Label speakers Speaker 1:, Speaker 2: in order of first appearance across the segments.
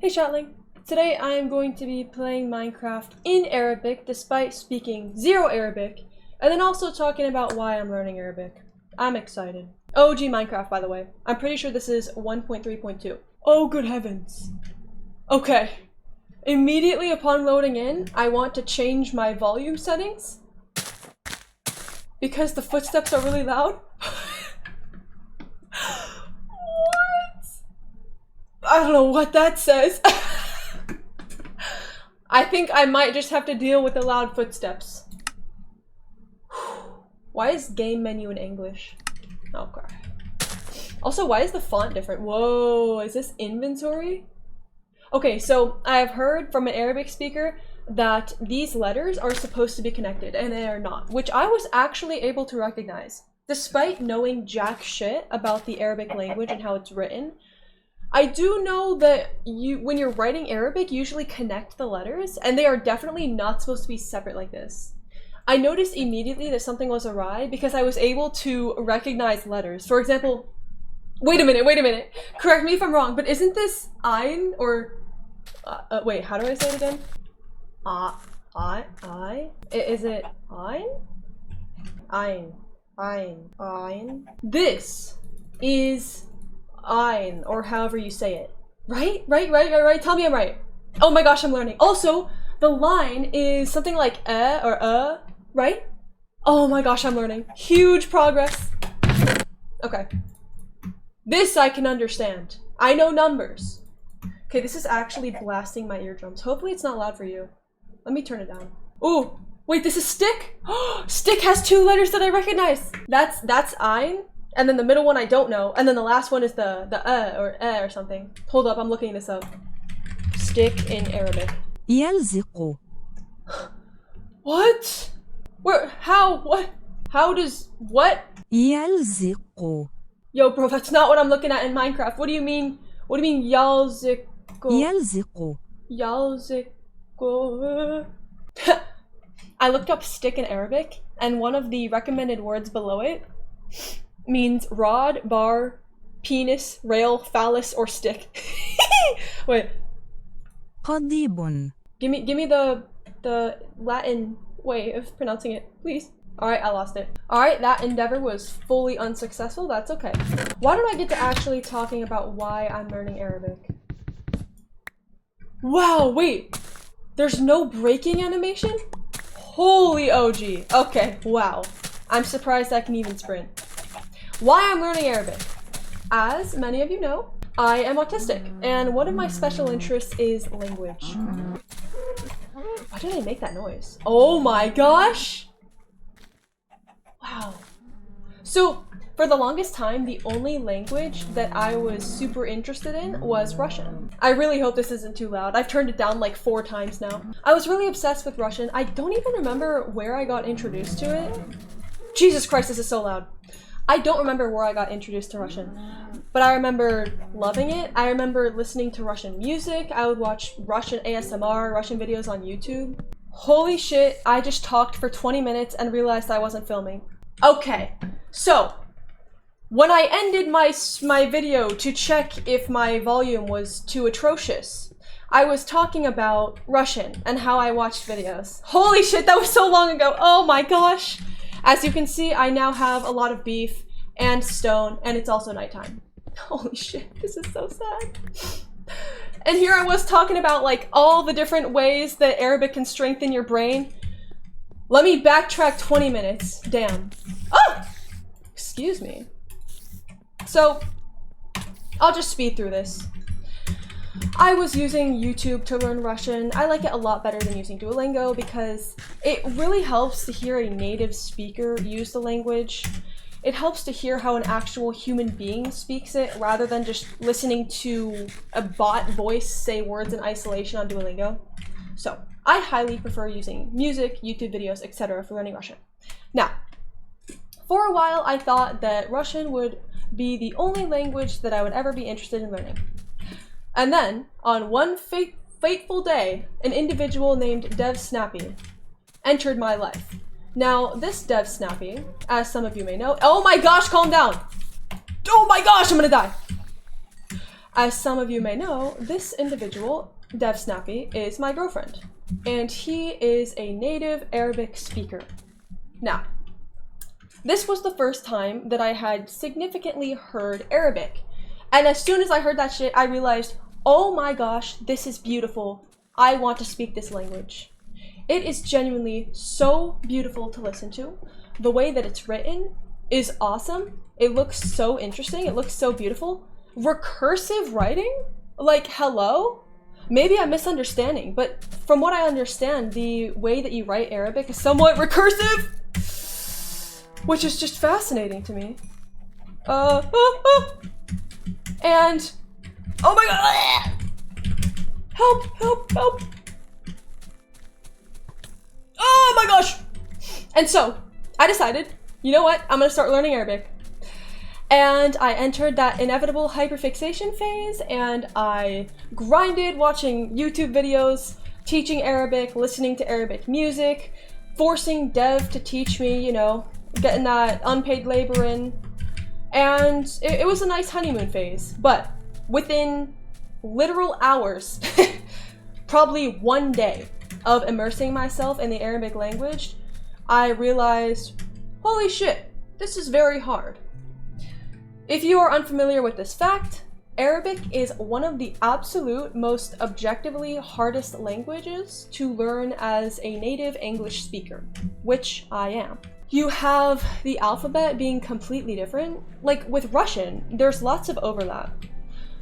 Speaker 1: Hey Chatling! Today I am going to be playing Minecraft in Arabic despite speaking zero Arabic, and then also talking about why I'm learning Arabic. I'm excited. OG Minecraft, by the way. I'm pretty sure this is 1.3.2. Oh good heavens. Okay. Immediately upon loading in, I want to change my volume settings because the footsteps are really loud. I don't know what that says. I think I might just have to deal with the loud footsteps. Why is game menu in English? Oh crap. Also, why is the font different? Whoa, is this inventory? Okay, so I've heard from an Arabic speaker that these letters are supposed to be connected and they are not, which I was actually able to recognize. Despite knowing jack shit about the Arabic language and how it's written, I do know that when you're writing Arabic, you usually connect the letters, and they are definitely not supposed to be separate like this. I noticed immediately that something was awry because I was able to recognize letters. For example, wait a minute. Correct me if I'm wrong, but isn't this ein or wait, how do I say it again? Is it ein? Ein. This is ein, or however you say it. Right? Tell me I'm right. Oh my gosh, I'm learning. Also, the line is something like or right? Oh my gosh, I'm learning. Huge progress. Okay. This I can understand. I know numbers. Okay, this is actually blasting my eardrums. Hopefully it's not loud for you. Let me turn it down. Ooh, wait, this is stick? Stick has two letters that I recognize. That's ein. And then the middle one I don't know, and then the last one is the or something. Hold up, I'm looking this up. Stick in Arabic.
Speaker 2: يلزق.
Speaker 1: What? Where? How? What? How does what?
Speaker 2: يلزق.
Speaker 1: Yo, bro, that's not what I'm looking at in Minecraft. What do you mean? What do you mean yalziko?
Speaker 2: يلزق.
Speaker 1: Yalziko. I looked up stick in Arabic, and one of the recommended words below it means rod, bar, penis, rail, phallus, or stick. Wait.
Speaker 2: قضيب.
Speaker 1: Give me the Latin way of pronouncing it, please. Alright, I lost it. Alright, that endeavor was fully unsuccessful. That's okay. Why don't I get to actually talking about why I'm learning Arabic? Wow, wait. There's no breaking animation? Holy OG. Okay, wow. I'm surprised I can even sprint. Why I'm learning Arabic. As many of you know, I am autistic, and one of my special interests is language. Why did I make that noise? Oh my gosh! Wow. So, for the longest time, the only language that I was super interested in was Russian. I really hope this isn't too loud. I've turned it down like 4 times now. I was really obsessed with Russian. I don't even remember where I got introduced to it. Jesus Christ, this is so loud. I don't remember where I got introduced to Russian, but I remember loving it. I remember listening to Russian music. I would watch Russian ASMR, Russian videos on YouTube. Holy shit, I just talked for 20 minutes and realized I wasn't filming. Okay, so when I ended my video to check if my volume was too atrocious, I was talking about Russian and how I watched videos. Holy shit, that was so long ago. Oh my gosh. As you can see, I now have a lot of beef and stone, and it's also nighttime. Holy shit, this is so sad. And here I was talking about like all the different ways that Arabic can strengthen your brain. Let me backtrack 20 minutes. Damn. Oh! Excuse me. So, I'll just speed through this. I was using YouTube to learn Russian. I like it a lot better than using Duolingo because it really helps to hear a native speaker use the language. It helps to hear how an actual human being speaks it rather than just listening to a bot voice say words in isolation on Duolingo. So, I highly prefer using music, YouTube videos, etc. for learning Russian. Now, for a while I thought that Russian would be the only language that I would ever be interested in learning. And then, on one fateful day, an individual named Dev Snappy entered my life. Now, this Dev Snappy, as some of you may know— oh my gosh, calm down! Oh my gosh, I'm gonna die! As some of you may know, this individual, Dev Snappy, is my girlfriend, and he is a native Arabic speaker. Now, this was the first time that I had significantly heard Arabic, and as soon as I heard that shit, I realized, oh my gosh, this is beautiful. I want to speak this language. It is genuinely so beautiful to listen to. The way that it's written is awesome. It looks so interesting. It looks so beautiful. Recursive writing? Like, hello? Maybe I'm misunderstanding, but from what I understand, the way that you write Arabic is somewhat recursive, which is just fascinating to me. And, oh my god! Help, help, help! Oh my gosh! And so, I decided, you know what? I'm gonna start learning Arabic. And I entered that inevitable hyperfixation phase, and I grinded watching YouTube videos, teaching Arabic, listening to Arabic music, forcing Dev to teach me, you know, getting that unpaid labor in. And it was a nice honeymoon phase, but within literal hours, probably one day of immersing myself in the Arabic language, I realized, holy shit, this is very hard. If you are unfamiliar with this fact, Arabic is one of the absolute most objectively hardest languages to learn as a native English speaker, which I am. You have the alphabet being completely different. Like with Russian, there's lots of overlap.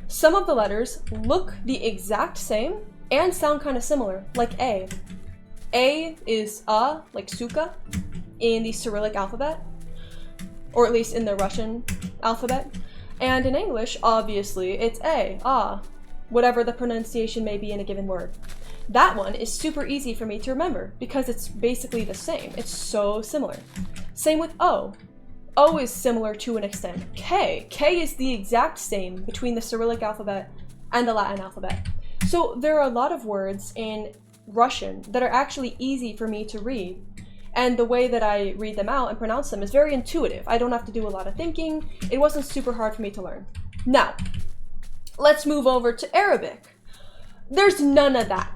Speaker 1: Some of the letters look the exact same and sound kind of similar, like A. A is A, like suka, in the Cyrillic alphabet, or at least in the Russian alphabet. And in English, obviously, it's A, ah, whatever the pronunciation may be in a given word. That one is super easy for me to remember because it's basically the same. It's so similar. Same with O. O is similar to an extent. K. K is the exact same between the Cyrillic alphabet and the Latin alphabet. So there are a lot of words in Russian that are actually easy for me to read. And the way that I read them out and pronounce them is very intuitive. I don't have to do a lot of thinking. It wasn't super hard for me to learn. Now, let's move over to Arabic. There's none of that.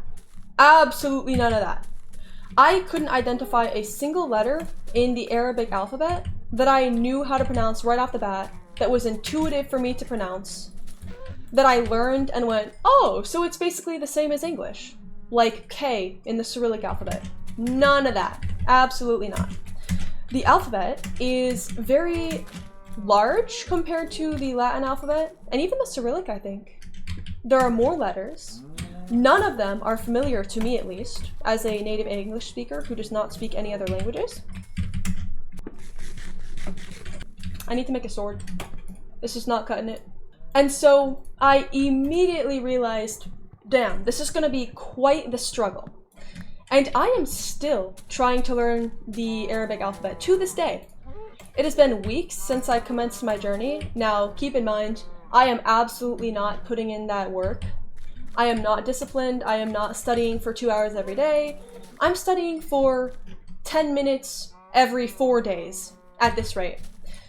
Speaker 1: Absolutely none of that. I couldn't identify a single letter in the Arabic alphabet that I knew how to pronounce right off the bat, that was intuitive for me to pronounce, that I learned and went, oh, so it's basically the same as English. Like K in the Cyrillic alphabet. None of that. Absolutely not. The alphabet is very large compared to the Latin alphabet, and even the Cyrillic, I think. There are more letters. None of them are familiar to me, at least, as a native English speaker who does not speak any other languages. I need to make a sword. This is not cutting it. And so I immediately realized, damn, this is gonna be quite the struggle. And I am still trying to learn the Arabic alphabet to this day. It has been weeks since I commenced my journey. Now, keep in mind, I am absolutely not putting in that work. I am not disciplined. I am not studying for 2 hours every day. I'm studying for 10 minutes every 4 days at this rate.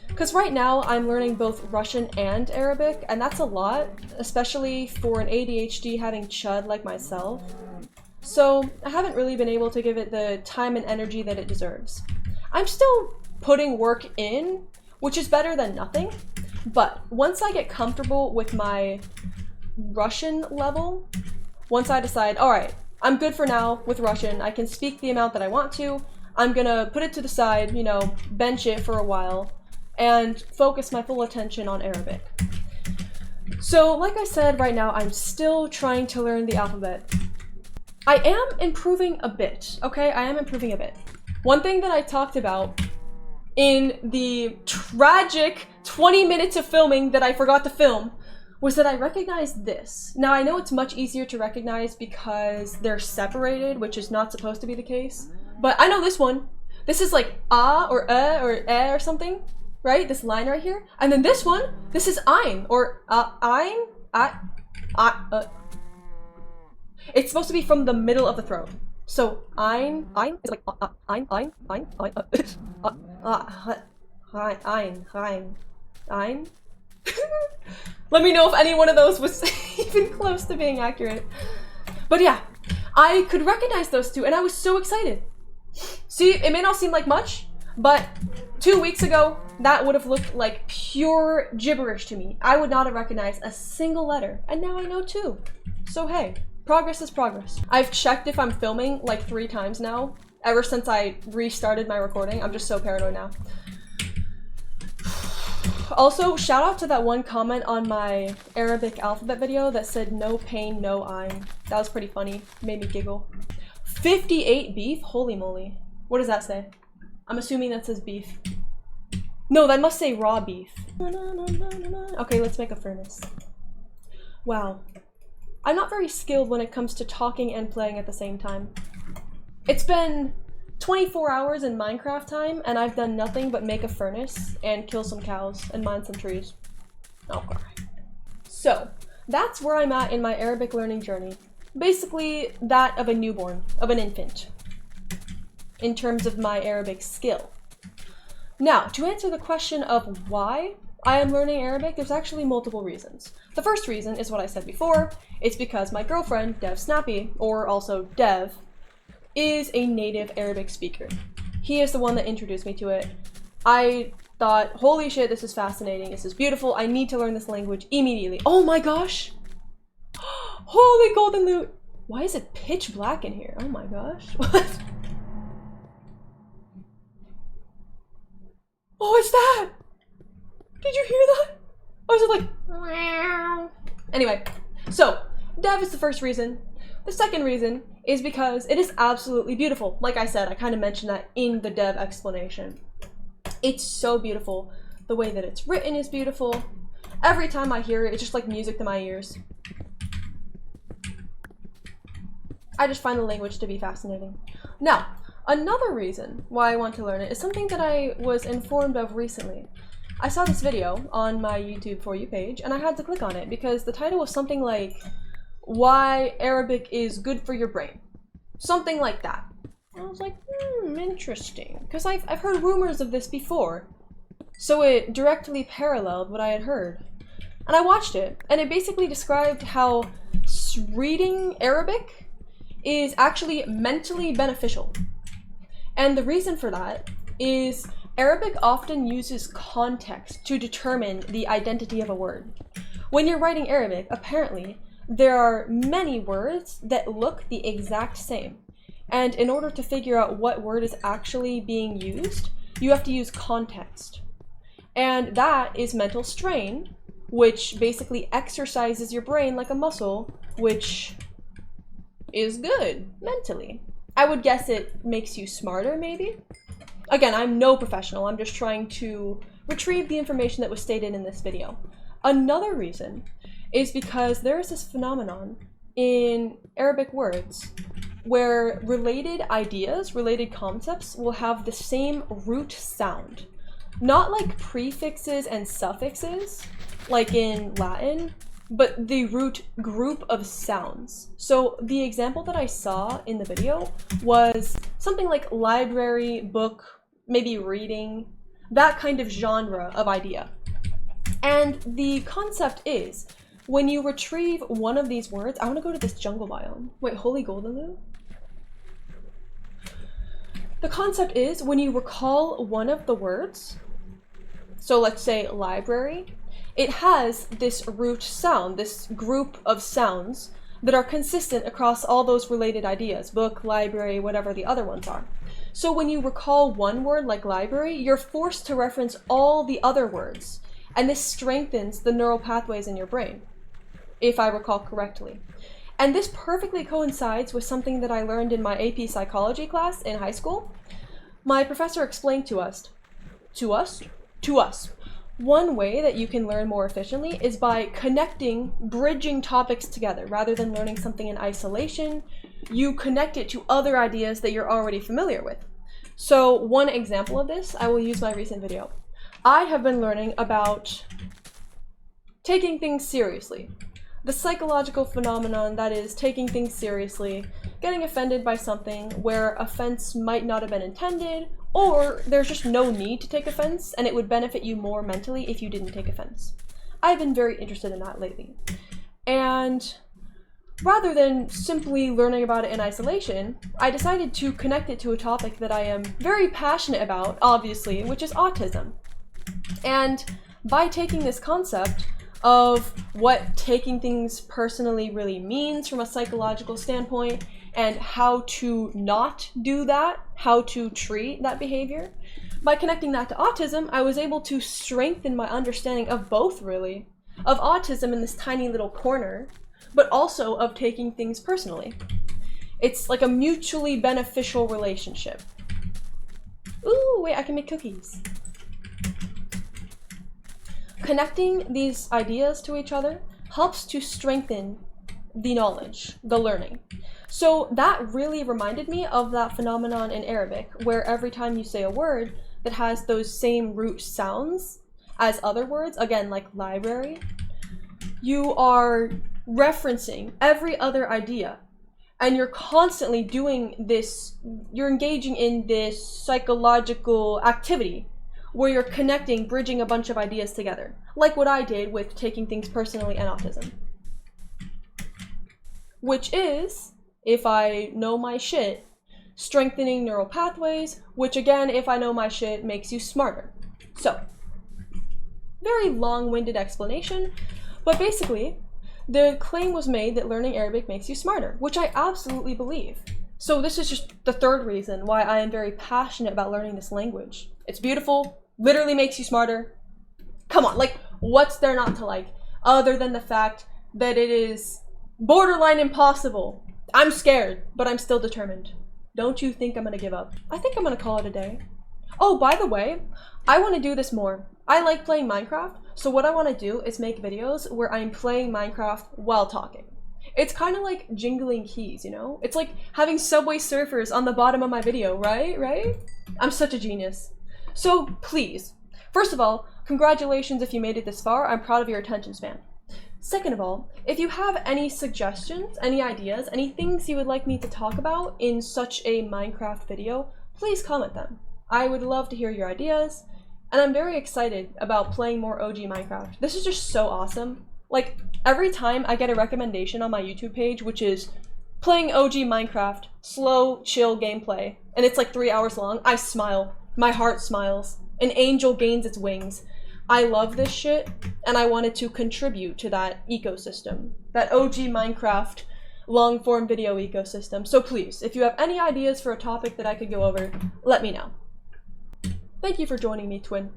Speaker 1: Because right now I'm learning both Russian and Arabic, and that's a lot, especially for an ADHD having chud like myself. So I haven't really been able to give it the time and energy that it deserves. I'm still putting work in, which is better than nothing, but once I get comfortable with my Russian level, once I decide, alright, I'm good for now with Russian, I can speak the amount that I want to, I'm gonna put it to the side, you know, bench it for a while, and focus my full attention on Arabic. So like I said, right now I'm still trying to learn the alphabet. I am improving a bit, okay? I am improving a bit. One thing that I talked about in the tragic 20 minutes of filming that I forgot to film was that I recognized this. Now I know it's much easier to recognize because they're separated, which is not supposed to be the case, but I know this one. This is like or or something, right? This line right here. And then this one, this is ein or ein. It's supposed to be from the middle of the throat. So ein is like ein. Let me know if any one of those was even close to being accurate. But yeah, I could recognize those two and I was so excited. See, it may not seem like much, but 2 weeks ago, that would have looked like pure gibberish to me. I would not have recognized a single letter, and now I know two. So hey, progress is progress. I've checked if I'm filming like 3 times now, ever since I restarted my recording. I'm just so paranoid now. Also, shout out to that one comment on my Arabic alphabet video that said no pain, no ein. That was pretty funny, made me giggle. 58 beef? Holy moly. What does that say? I'm assuming that says beef. No, that must say raw beef. Okay, let's make a furnace. Wow. I'm not very skilled when it comes to talking and playing at the same time. It's been 24 hours in Minecraft time, and I've done nothing but make a furnace and kill some cows and mine some trees. Okay. So, that's where I'm at in my Arabic learning journey. Basically, that of a newborn, of an infant, in terms of my Arabic skill. Now, to answer the question of why I am learning Arabic, there's actually multiple reasons. The first reason is what I said before. It's because my girlfriend, Dev Snappy, or also Dev, is a native Arabic speaker. He is the one that introduced me to it. I thought, holy shit, this is fascinating, this is beautiful, I need to learn this language immediately. Oh my gosh! Holy golden loot! Why is it pitch black in here? Oh my gosh, what? Oh, it's that! Did you hear that? Or was it like, meow? Anyway, so, Dev is the first reason. The second reason is because it is absolutely beautiful. Like I said, I kind of mentioned that in the Dev explanation. It's so beautiful. The way that it's written is beautiful. Every time I hear it, it's just like music to my ears. I just find the language to be fascinating. Now, another reason why I want to learn it is something that I was informed of recently. I saw this video on my YouTube For You page, and I had to click on it because the title was something like, why Arabic is good for your brain. Something like that. And I was like, interesting. Because I've heard rumors of this before. So it directly paralleled what I had heard. And I watched it, and it basically described how reading Arabic is actually mentally beneficial. And the reason for that is Arabic often uses context to determine the identity of a word. When you're writing Arabic, apparently, there are many words that look the exact same. And in order to figure out what word is actually being used, you have to use context. And that is mental strain, which basically exercises your brain like a muscle, which is good mentally. I would guess it makes you smarter, maybe? Again, I'm no professional, I'm just trying to retrieve the information that was stated in this video. Another reason is because there is this phenomenon in Arabic words where related ideas, related concepts will have the same root sound. Not like prefixes and suffixes, like in Latin, but the root group of sounds. So the example that I saw in the video was something like library, book, maybe reading, that kind of genre of idea. And the concept is, when you retrieve one of these words, I want to go to this jungle biome. Wait, holy golden loot? The concept is, when you recall one of the words, so let's say library, it has this root sound, this group of sounds that are consistent across all those related ideas, book, library, whatever the other ones are. So when you recall one word like library, you're forced to reference all the other words, and this strengthens the neural pathways in your brain, if I recall correctly. And this perfectly coincides with something that I learned in my AP psychology class in high school. My professor explained to us, one way that you can learn more efficiently is by connecting, bridging topics together. Rather than learning something in isolation, you connect it to other ideas that you're already familiar with. So one example of this, I will use my recent video. I have been learning about taking things seriously. The psychological phenomenon that is taking things seriously, getting offended by something where offense might not have been intended, or there's just no need to take offense and it would benefit you more mentally if you didn't take offense. I've been very interested in that lately. And rather than simply learning about it in isolation, I decided to connect it to a topic that I am very passionate about, obviously, which is autism. And by taking this concept of what taking things personally really means from a psychological standpoint and how to not do that, how to treat that behavior, by connecting that to autism, I was able to strengthen my understanding of both, really, of autism in this tiny little corner, but also of taking things personally. It's like a mutually beneficial relationship. Ooh, wait, I can make cookies. Connecting these ideas to each other helps to strengthen the knowledge, the learning. So that really reminded me of that phenomenon in Arabic, where every time you say a word that has those same root sounds as other words, again, like library, you are referencing every other idea, and you're constantly doing this, you're engaging in this psychological activity where you're connecting, bridging a bunch of ideas together, like what I did with taking things personally and autism. Which is, if I know my shit, strengthening neural pathways, which again, if I know my shit, makes you smarter. So, very long-winded explanation, but basically, the claim was made that learning Arabic makes you smarter, which I absolutely believe. So this is just the third reason why I am very passionate about learning this language. It's beautiful, literally makes you smarter. Come on, like, what's there not to like, other than the fact that it is borderline impossible? I'm scared, but I'm still determined. Don't you think I'm gonna give up? I think I'm gonna call it a day. Oh, by the way, I want to do this more. I like playing Minecraft, so what I want to do is make videos where I'm playing Minecraft while talking. It's kind of like jingling keys, you know? It's like having Subway Surfers on the bottom of my video, right? I'm such a genius. So please, first of all, congratulations if you made it this far. I'm proud of your attention span. Second of all, if you have any suggestions, any ideas, any things you would like me to talk about in such a Minecraft video, please comment them. I would love to hear your ideas, and I'm very excited about playing more OG Minecraft. This is just so awesome. Like, every time I get a recommendation on my YouTube page, which is playing OG Minecraft, slow, chill gameplay, and it's like 3 hours long, I smile. My heart smiles. An angel gains its wings. I love this shit, and I wanted to contribute to that ecosystem, that OG Minecraft long-form video ecosystem. So please, if you have any ideas for a topic that I could go over, let me know. Thank you for joining me, twin.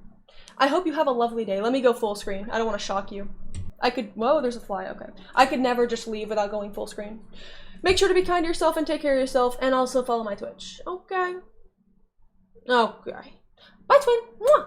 Speaker 1: I hope you have a lovely day. Let me go full screen. I don't want to shock you. Whoa, there's a fly, okay. I could never just leave without going full screen. Make sure to be kind to yourself and take care of yourself, and also follow my Twitch. Okay. Okay. Bye, twin. Mwah.